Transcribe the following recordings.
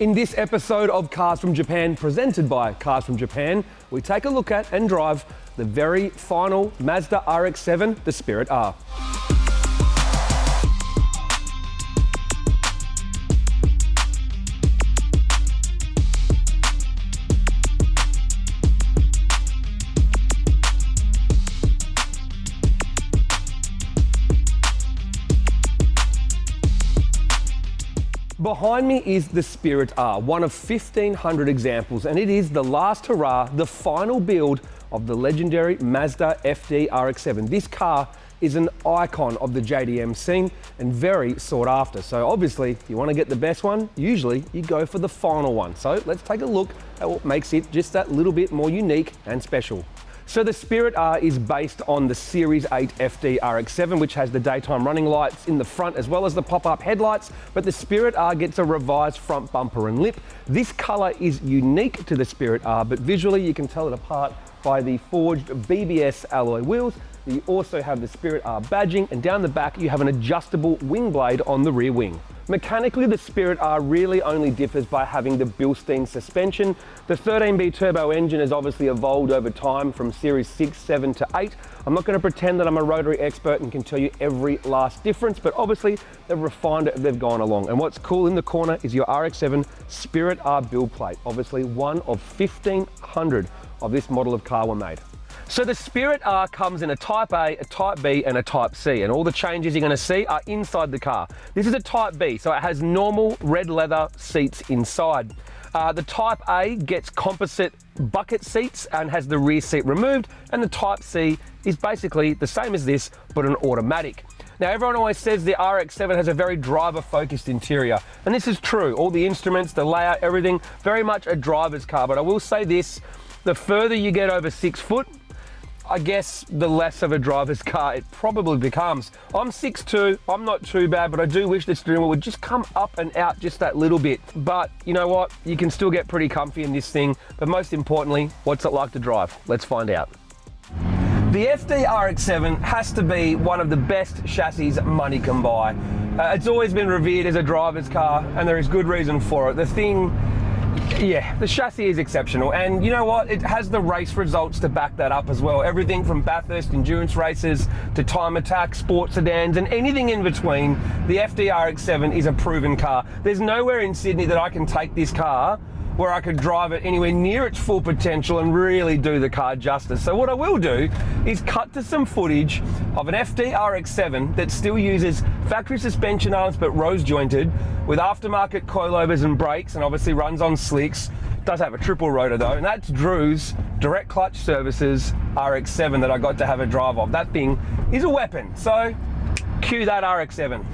In this episode of Cars from Japan, presented by Cars from Japan, we take a look at and drive the very final Mazda RX-7, the Spirit R. Behind me is the Spirit R, one of 1,500 examples, and it is the last hurrah, the final build of the legendary Mazda FD RX-7. This car is an icon of the JDM scene and very sought after. So obviously, if you want to get the best one, usually you go for the final one. So let's take a look at what makes it just that little bit more unique and special. So the Spirit R is based on the Series 8 FD RX-7, which has the daytime running lights in the front as well as the pop-up headlights, but the Spirit R gets a revised front bumper and lip. This color is unique to the Spirit R, but visually you can tell it apart by the forged BBS alloy wheels. You also have the Spirit R badging, and down the back you have an adjustable wing blade on the rear wing. Mechanically, the Spirit R really only differs by having the Bilstein suspension. The 13B turbo engine has obviously evolved over time from Series 6, 7 to 8. I'm not going to pretend that I'm a rotary expert and can tell you every last difference, but obviously they've refined it as they've gone along. And what's cool in the corner is your RX-7 Spirit R build plate. Obviously one of 1,500 of this model of car were made. So the Spirit R comes in a Type A, a Type B and a Type C, and all the changes you're going to see are inside the car. This is a Type B, so it has normal red leather seats inside. The Type A gets composite bucket seats and has the rear seat removed, and the Type C is basically the same as this, but an automatic. Now, everyone always says the RX-7 has a very driver-focused interior, and this is true. All the instruments, the layout, everything, very much a driver's car, but I will say this, the further you get over 6 foot, I guess the less of a driver's car it probably becomes. I'm 6'2", I'm not too bad, but I do wish the steering wheel would just come up and out just that little bit. But you know what? You can still get pretty comfy in this thing, but most importantly, what's it like to drive? Let's find out. The FD RX-7 has to be one of the best chassis money can buy. It's always been revered as a driver's car, and there is good reason for it. The chassis is exceptional, and you know what? It has the race results to back that up as well. Everything from Bathurst endurance races to time attack, sports sedans, and anything in between, the FD RX-7 is a proven car. There's nowhere in Sydney that I can take this car where I could drive it anywhere near its full potential and really do the car justice. So what I will do is cut to some footage of an FD RX-7 that still uses factory suspension arms but rose jointed with aftermarket coilovers and brakes, and obviously runs on slicks. Does have a triple rotor though, and that's Drew's Direct Clutch Services RX-7 that I got to have a drive of. That thing is a weapon. So cue that RX-7.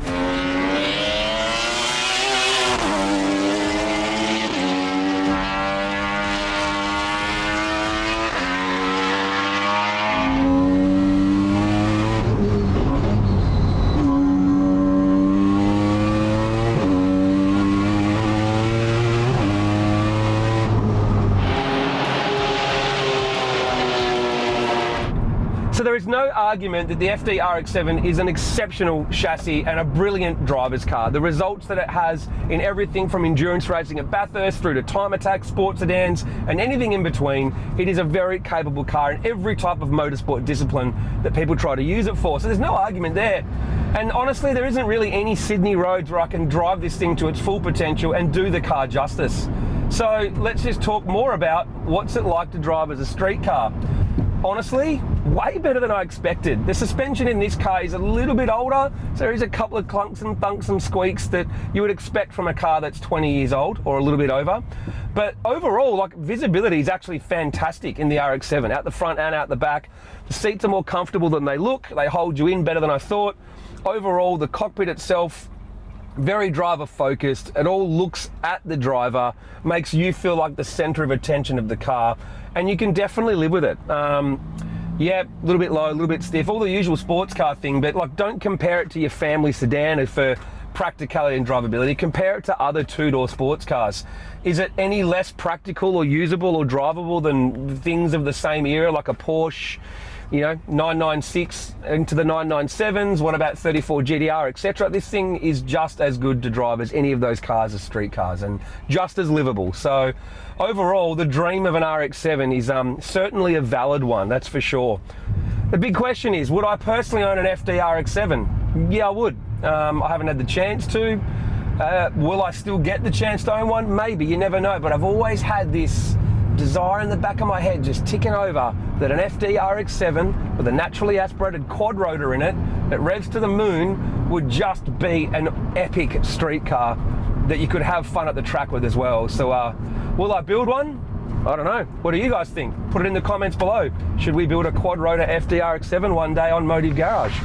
So there is no argument that the FD RX-7 is an exceptional chassis and a brilliant driver's car. The results that it has in everything from endurance racing at Bathurst through to time attack, sports sedans, and anything in between, it is a very capable car in every type of motorsport discipline that people try to use it for. So there's no argument there. And honestly, there isn't really any Sydney roads where I can drive this thing to its full potential and do the car justice. So let's just talk more about what's it like to drive as a street car. Honestly, way better than I expected. The suspension in this car is a little bit older, so there is a couple of clunks and thunks and squeaks that you would expect from a car that's 20 years old or a little bit over. But overall, like, visibility is actually fantastic in the RX-7, out the front and out the back. The seats are more comfortable than they look. They hold you in better than I thought. Overall, the cockpit itself, very driver focused. It all looks at the driver, makes you feel like the center of attention of the car, and you can definitely live with it. Yeah, a little bit low, a little bit stiff, all the usual sports car thing, but like, don't compare it to your family sedan for practicality and drivability. Compare it to other two-door sports cars. Is it any less practical or usable or drivable than things of the same era, like a Porsche, you know, 996 into the 997s, what about 34 GTR, etc. This thing is just as good to drive as any of those cars as street cars, and just as livable. So overall, the dream of an RX-7 is certainly a valid one, that's for sure. The big question is, would I personally own an FD RX-7? Yeah, I would. I haven't had the chance to. Will I still get the chance to own one? Maybe, you never know, but I've always had this desire in the back of my head just ticking over that an FD RX-7 with a naturally aspirated quad rotor in it that revs to the moon would just be an epic street car that you could have fun at the track with as well. So will I build one? I don't know. What do you guys think? Put it in the comments below. Should we build a quad rotor FD RX-7 one day on Motive Garage?